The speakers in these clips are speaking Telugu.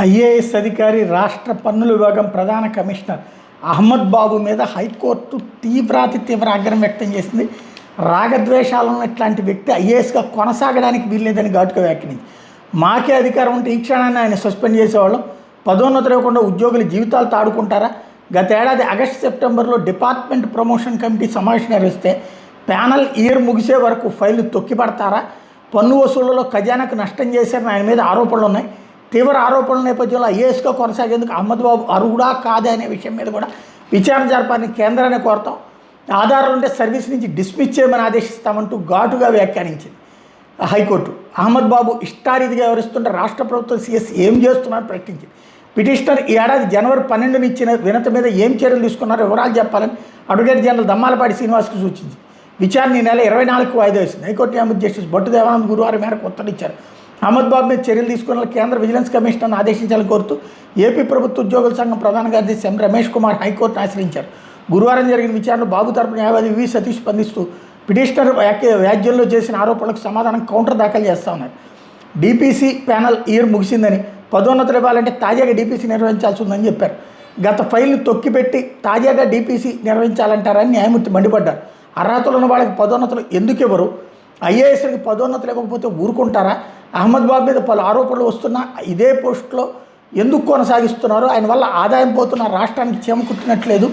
ఐఏఎస్ అధికారి రాష్ట్ర పన్నుల విభాగం ప్రధాన కమిషనర్ అహ్మద్ బాబు మీద హైకోర్టు తీవ్ర ఆగ్రహం వ్యక్తం చేసింది. రాగద్వేషాలను ఇట్లాంటి వ్యక్తి ఐఏఎస్గా కొనసాగడానికి వీల్లేదని ఘాటుగా వ్యాఖ్యానించింది. మాకే అధికారం ఉంటే ఈ క్షణాన్ని ఆయన సస్పెండ్ చేసేవాళ్ళం, పదోన్నతులు ఇవ్వకుండా ఉద్యోగుల జీవితాలు తాడుకుంటారా? గతేడాది ఆగస్టు సెప్టెంబర్లో డిపార్ట్మెంట్ ప్రమోషన్ కమిటీ సమావేశం నిర్వహిస్తే ప్యానల్ ఇయర్ ముగిసే వరకు ఫైళ్లు తొక్కిపడతారా? పన్ను వసూళ్లలో ఖజానాకు నష్టం చేశారని ఆయన మీద ఆరోపణలు ఉన్నాయి. తీవ్ర ఆరోపణల నేపథ్యంలో ఐఏఎస్గా కొనసాగేందుకు అహ్మద్ బాబు అర్హుడా కాదా అనే విషయం మీద కూడా విచారణ జరపాలని కేంద్రాన్ని కోరతాం. ఆధారాలు ఉంటే సర్వీస్ నుంచి డిస్మిస్ చేయమని ఆదేశిస్తామంటూ ఘాటుగా వ్యాఖ్యానించింది హైకోర్టు. అహ్మద్ బాబు ఇష్టారీతిగా వ్యవహరిస్తుంటే రాష్ట్ర ప్రభుత్వం సీఎస్ ఏం చేస్తున్నారని ప్రశ్నించింది. పిటిషనర్ ఈ ఏడాది జనవరి 12న ఇచ్చిన వినతి మీద ఏం చర్యలు తీసుకున్నారో వివరాలు చెప్పాలని అడ్వకేట్ జనరల్ దమ్మాలపాటి శ్రీనివాస్కు సూచించింది. విచారణ ఈ నెల 24కు వాయిదా వేసింది. హైకోర్టు న్యాయమూర్తి జస్టిస్ భట్టు దేవానంద్ గురువారం మేరకు ఉత్తర్వులు ఇచ్చారు. అహ్మద్ బాబు మీద చర్యలు తీసుకున్న కేంద్ర విజిలెన్స్ కమిషనర్ను ఆదేశించాలని కోరుతూ ఏపీ ప్రభుత్వ ఉద్యోగుల సంఘం ప్రధాన కార్యదర్శి ఎం రమేష్ కుమార్ హైకోర్టును ఆశ్రయించారు. గురువారం జరిగిన విచారణలో బాబు తరపు న్యాయవాది వి సతీష్ స్పందిస్తూ పిటిషనర్ వ్యాజ్యంలో చేసిన ఆరోపణలకు సమాధానం కౌంటర్ దాఖలు చేస్తూ ఉన్నారు. డీపీసీ ప్యానల్ ఇయర్ ముగిసిందని, పదోన్నతులు ఇవ్వాలంటే తాజాగా డీపీసీ నిర్వహించాల్సి ఉందని చెప్పారు. గత ఫైల్ను తొక్కిపెట్టి తాజాగా డీపీసీ నిర్వహించాలంటారని న్యాయమూర్తి మండిపడ్డారు. అర్హతలు ఉన్న వాళ్ళకి పదోన్నతులు ఎందుకు ఇవ్వరు? ఐఏఎస్కి పదోన్నతులు ఇవ్వకపోతే ఊరుకుంటారా? అహ్మద్ బాబు మీద పలు ఆరోపణలు వస్తున్నా ఇదే పోస్టులో ఎందుకు కొనసాగిస్తున్నారు? ఆయన వల్ల ఆదాయం పోతున్న రాష్ట్రానికి చీమ కుట్టినట్లేదు.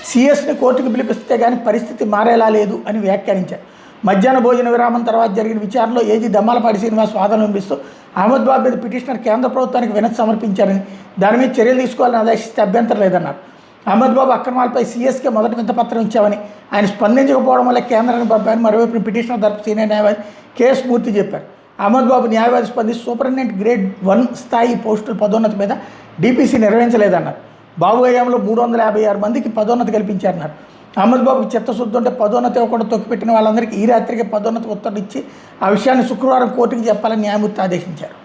సీఎస్ని కోర్టుకు పిలిపిస్తే కానీ పరిస్థితి మారేలా లేదు అని వ్యాఖ్యానించారు. మధ్యాహ్న భోజన విరామం తర్వాత జరిగిన విచారణలో ఏజీ దమ్మాలపాటి శ్రీనివాస్ వాదనలు వినిపిస్తూ అహ్మద్ బాబు మీద పిటిషనర్ కేంద్ర ప్రభుత్వానికి వినతి సమర్పించారని, దాని మీద చర్యలు తీసుకోవాలని ఆదేశిస్తే అభ్యంతరం లేదన్నారు. అహ్మద్ బాబు అక్రమాలపై సీఎస్కే మొదటి వింతపత్రం ఇచ్చామని, ఆయన స్పందించకపోవడం వల్ల కేంద్రానికి పంపారని మరోవైపు పిటిషనర్ తరపు సీనియర్ న్యాయవాది కేఎస్ మూర్తి చెప్పారు. అహ్మద్ బాబు న్యాయవాది స్పందించి సూపరింటెండెంట్ గ్రేడ్ 1 స్థాయి పోస్టుల పదోన్నతి మీద డీపీసీ నిర్వహించలేదన్నారు. బాబు హయాంలో 356 మందికి పదోన్నతి కల్పించారన్నారు. అహ్మద్ బాబుకి చిత్తశుద్ధి ఉంటే పదోన్నతి ఇవ్వకుండా తొక్కిపెట్టిన వాళ్ళందరికీ ఈ రాత్రికి పదోన్నతి ఉత్తర్వులు ఇచ్చి ఆ విషయాన్ని శుక్రవారం కోర్టుకు చెప్పాలని న్యాయమూర్తి ఆదేశించారు.